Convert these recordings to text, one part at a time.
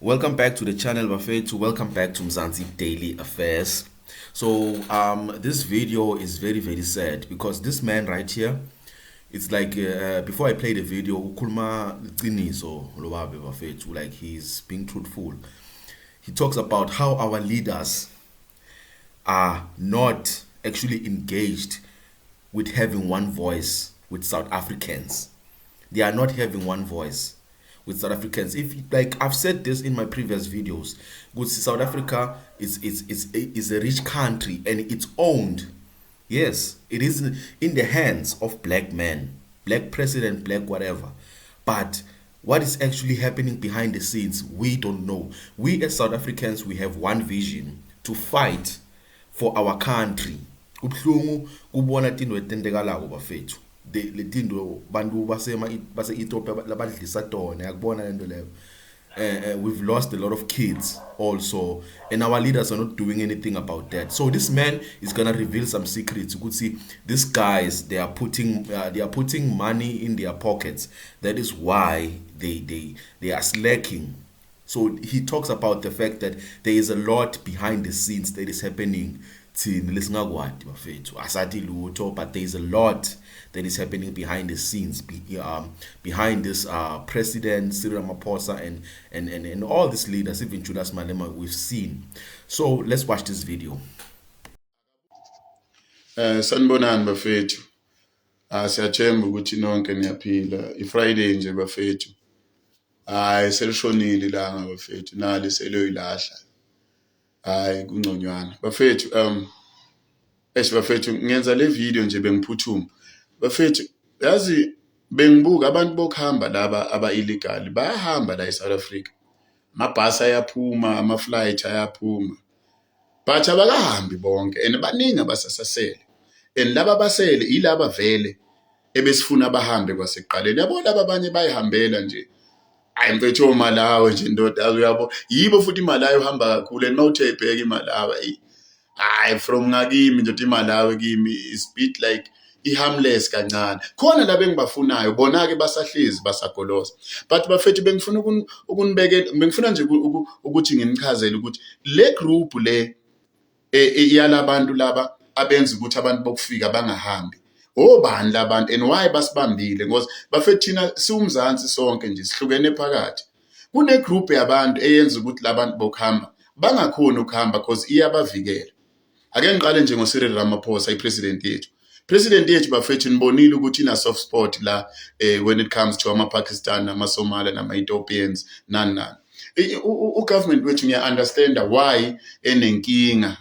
Welcome back to the channel, Bafethu. Welcome back to Mzansi Daily Affairs. So, this video is very sad because this man right here, it's like before I play the video, ukhuluma iqiniso lo babe Bafethu, like he's being truthful. He talks about how our leaders are not actually engaged with having one voice with South Africans. They are not having one voice with South Africans. If like I've said this in my previous videos, good South Africa is a rich country and it's owned. Yes, it is in the hands of black men, black president, black whatever. But what is actually happening behind the scenes, we don't know. We as South Africans, we have one vision to fight for our country. Kubuhlungu kubona tinto etentekalako bafethu. Le tinto bantu base Ethiopia labadlisa tona yakubona lento leyo. We've lost a lot of kids also, and our leaders are not doing anything about that. So this man is gonna reveal some secrets. You could see these guys, they are putting money in their pockets. That is why they are slacking. So he talks about the fact that there is a lot behind the scenes that is happening. But there is a lot that is happening behind the scenes, behind this president Cyril Ramaphosa and all these leaders, even Julius Malema, we've seen. So let's watch this video. Sanibonani bafethu. Siyathemba ukuthi nonke niyaphila. iFriday nje bafethu. Selishonile ilanga bafethu. Nali seloyilahla. Kungconywana. Bafethu bafethu ngenza le video nje bengiphuthuma. Bafethu yazi bengibuka abantu bokuhamba laba aba illegal bayahamba la eSouth Africa. Amabhasi ayaphuma, ama-flight ayaphuma. But abakahambi bonke and baningi abasasasele. And laba basele ilaba vele ebesifuna bahambe kwasekuqaleni. Yabo laba abanye bayihambela nje. Mfethu Malawi nje ndoda uyabo. Yibo futhi iMalawi uhamba kakhulu and mawuthe ibheka iMalawi. From ngakimi nje iMalawi kimi is bit like harmless kancane. Khona la bengibafunayo bona ke basahlezi basagoloza. But bafethu bengifuna ukunibekela, bengifuna nje ukuthi nginichazele ukuthi le group le yalabantu laba abenza ukuthi abantu bokufika bangahambi obani labantu and why basibambile because bafethu thina siwumzansi sonke nje sihlukene phakathi. Kune group yabantu eyenza ukuthi labantu bokuhamba bangakhona ukuhamba because iyabavikela. Ake ngiqale nje ngoCyril Ramaphosa ipresident yethu. President yethu bafethu nibonile ukuthi ina soft spot la when it comes to ama-Pakistan nama-Somalia nama-Ethiopians nani. Government wethu ngiya-understanda why enenkinga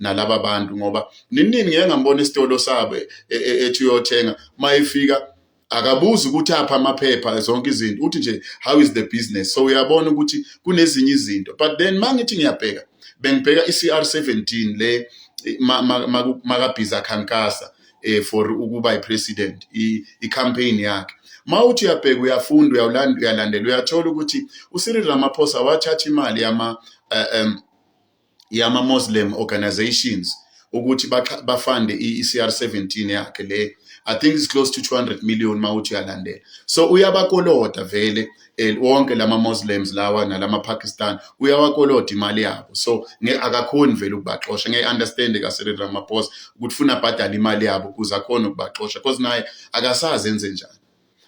nalaba bantu ngoba nini ngeke ngambona isitolo sabo ethi uyothenga mayifika akabuzi ukuthi apha amaphepha zonke izinto uthi nje how is the business. So uyabona ukuthi kunezinye izinto, but then mangithi ngiyabheka bengibheka iCR17 le makabhiza khankasa for ukuba ipresident icampaign yakhe. Mawuthi uyabheka uyafunda uyalandela uyathola ukuthi uCyril Ramaphosa wathatha imali yama Muslim organizations ukuthi bafande iCR17 yakhe le. I think it's close to 200 million mawuthi uyalandela. So uyabakolota vele wonke lama Muslims lawa nalama Pakistan uyawakolota imali yabo. So akakhoni vele ukubaxosha. Ngeke understand kaCyril Ramaphosa ukuthi ufuna bhadala imali yabo ukuze akhona ukubaxosha because naye akasazi enze njani.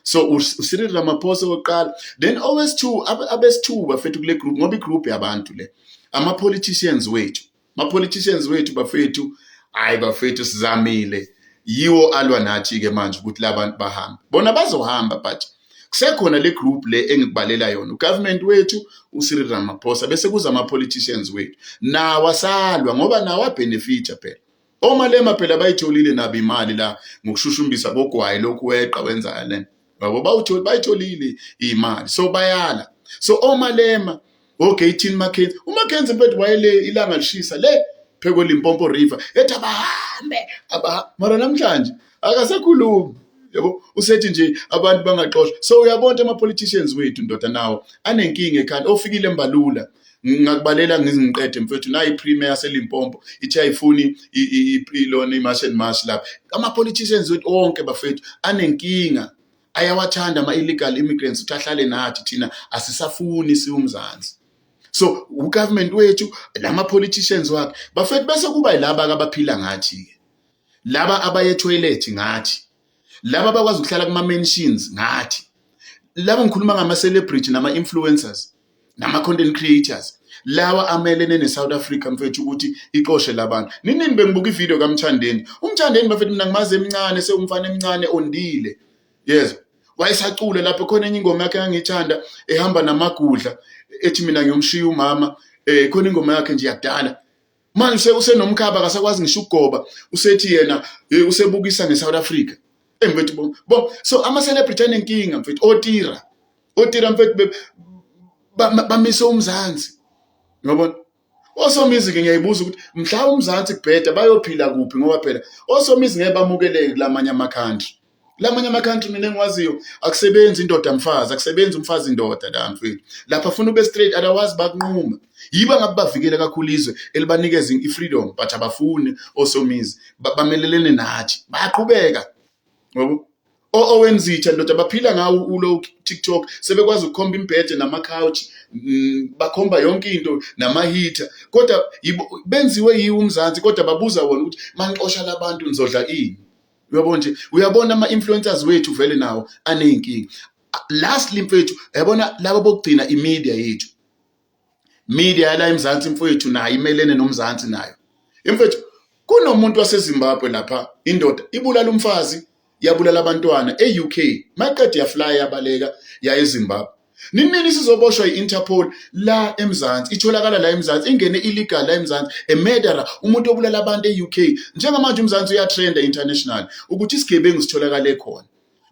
So uCyril Ramaphosa oqala, then abes2 bafethu kule group ngoba igroup yabantu le ama-politicians wethu. Ma-politicians wethu bafethu bafethu sizamile. Yiwo alwa nathi ke manje ukuthi labantu bahamba. Bona bazohamba but kusekhona le group le engikubalela yona. Ugovernment wethu uCyril Ramaphosa bese kuza ama-politicians wethu. Nawa salwa ngoba nawa benefita phela. OMalema phela bayitholile nabo imali la ngokushushumbisa bogwayi lokhu weqa wenza lena. Babo bayitholile imali. So bayala. So OMalema oGayton Mackenzie, uMackenzie mfethu wayele ilanga lishisa le pheko Limpopo River ethi abahambe mara namhlanje akasakhulumi. Yabo usethi nje abantu bangaxoshwa. So uyabona ama-politicians wethu ndoda nawo anenkinga ekhanda ofikile embalula. Ngakubalela ngizingiqede mfethu nayi premier yaseLimpopo ithi ayifuni ilona imarch and march lapha. Ama-politicians wethu onke bafethu anenkinga ayawathanda ama-illegal immigrants ukuthi ahlale nathi thina asisafuni siwumzansi. So ugovernment wethu lama-politicians wakhe bafethu bese kuba yilaba-ke abaphila ngathi-ke, laba abaye toilet ngathi, laba bakwazi ukuhlala kuma-mansions ngathi, laba ngikhuluma ngama-celebrity nama-influencers nama-content creators, lawa amelene ne-South Africa mfethu ukuthi iqoshe labantu. Nini bengibuka ivideo kaMthandeni. uMthandeni bafethu mina ngimaze emncane, sewumfana emncane ondile. Yes. Wayesacule lapho khona enye ingoma yakhe engangithanda ehamba namagudla ethi mina ngiyomshiya umama, khona ingoma yakhe nje yakudala. Manje usenomkhaba akasakwazi ngisho ukugoba, usethi yena usebukisa ngeSouth Africa. Mfethu bo so ama-celebrity anenkinga mfethu, otira mfethu bamise umzansi. Ngiyabona osomizi-ke ngiyayibuza ukuthi mhla umzansi kubheda bayophila kuphi, ngoba phela osomizi ngeke bamukeleke kulamanye ama-country. Lamanye ama-country mina engiwaziyo akusebenzi indoda mfazi, akusebenzi umfazi indoda la mfethu. Lapha afuna ube straight, otherwise bakunquma. Yiba ngabe bavikele kakhulu izwe elibanikeza i-freedom, but abafuni osomizi bamelelene nathi, bayaqhubeka. Ngoba owenzitha ndoda baphila ngawo ulo TikTok, sebekwazi ukukhomba imbhede nama-couch, bakhomba yonke into nama-heater, kodwa benziwe yiwo umzansi, kodwa babuza wona ukuthi manixosha labantu nizodla ini. Uyabona nje, uyabona ama-influencers wethu vele nawo aney'nkinga. Lastly mfethu, yabona laba bokugcina i-media yethu, media yala eMzansi mfethu nayo imelene nomzansi nayo. Mfethu kunomuntu waseZimbabwe lapha, indoda ibulala umfazi yabulala abantwana e-UK, maqede yafly yabaleka ya eZimbabwe. Nini sizoboshwa i-Interpol la eMzansi, itholakala la eMzansi, ingene illegal la eMzansi, a murderer, umuntu obulala abantu e-UK. Njengamanje uMzansi uyatrenda international ukuthi isigebengu sitholakale khona,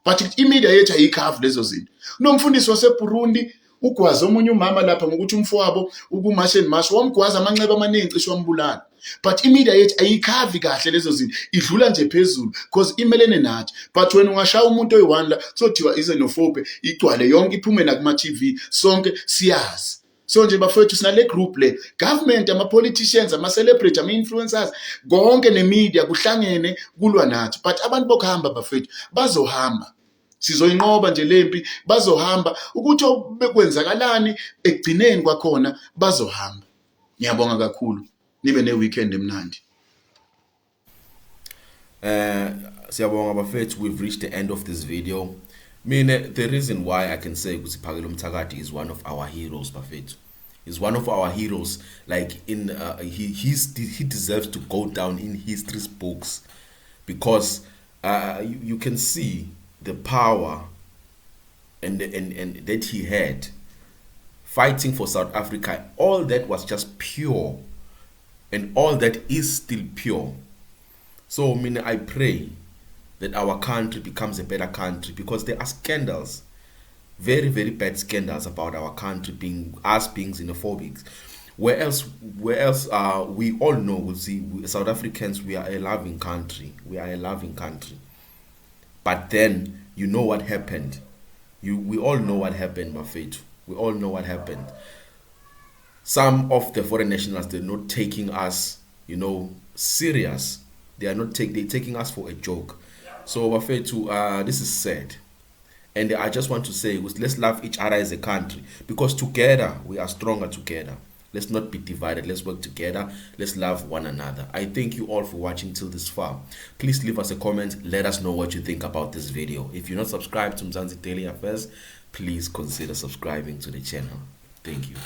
but i-media yethu ayikhavu lezo zinto. Nomfundisi waseBurundi ugwaza omunye umama lapha ngokuthi umfowabo ukumash and mash wamgwaza amanxeba amaningi cishe wambulala, but i-media yethu ayikhavi kahle lezo zinto, idlula nje phezulu because imelene nathi. But wena ungashaya umuntu oyi-1 la sothiwa xenophobe igcwale yonke, iphume nakuma-TV, sonke siyazi. So nje bafethu sinale group le, government, ama-politicians, ama-celebrity, ama-influencers, konke ne-media kuhlangene kulwa nathi. But abantu bokuhamba bafethu bazohamba, sizoyinqoba nje lempi, bazohamba ukuthi bekwenzakalani ekugcineni kwakhona bazohamba. Ngiyabonga kakhulu, nibe ne-weekend emnandi. Siyabonga bafethu, we've reached the end of this video. The reason why I can say ukuthi Phakile Mthakathi is one of our heroes bafethu. He's one of our heroes, like in he deserves to go down in history's books, because you can see the power and that he had fighting for South Africa. All that was just pure, and all that is still pure. So I pray that our country becomes a better country, because there are scandals, very, very bad scandals about our country being xenophobic. Where else we all know, we'll see, South Africans, we are a loving country. We are a loving country. But then, you know what happened. We all know what happened, Mafethu. We all know what happened. Some of the foreign nationals, they're not taking us, serious. They're taking us for a joke. So, Mafethu, this is sad. And I just want to say, let's love each other as a country, because together, we are stronger together. Let's not be divided. Let's work together. Let's love one another. I thank you all for watching till this far. Please leave us a comment. Let us know what you think about this video. If you're not subscribed to Mzansi Daily Affairs, please consider subscribing to the channel. Thank you.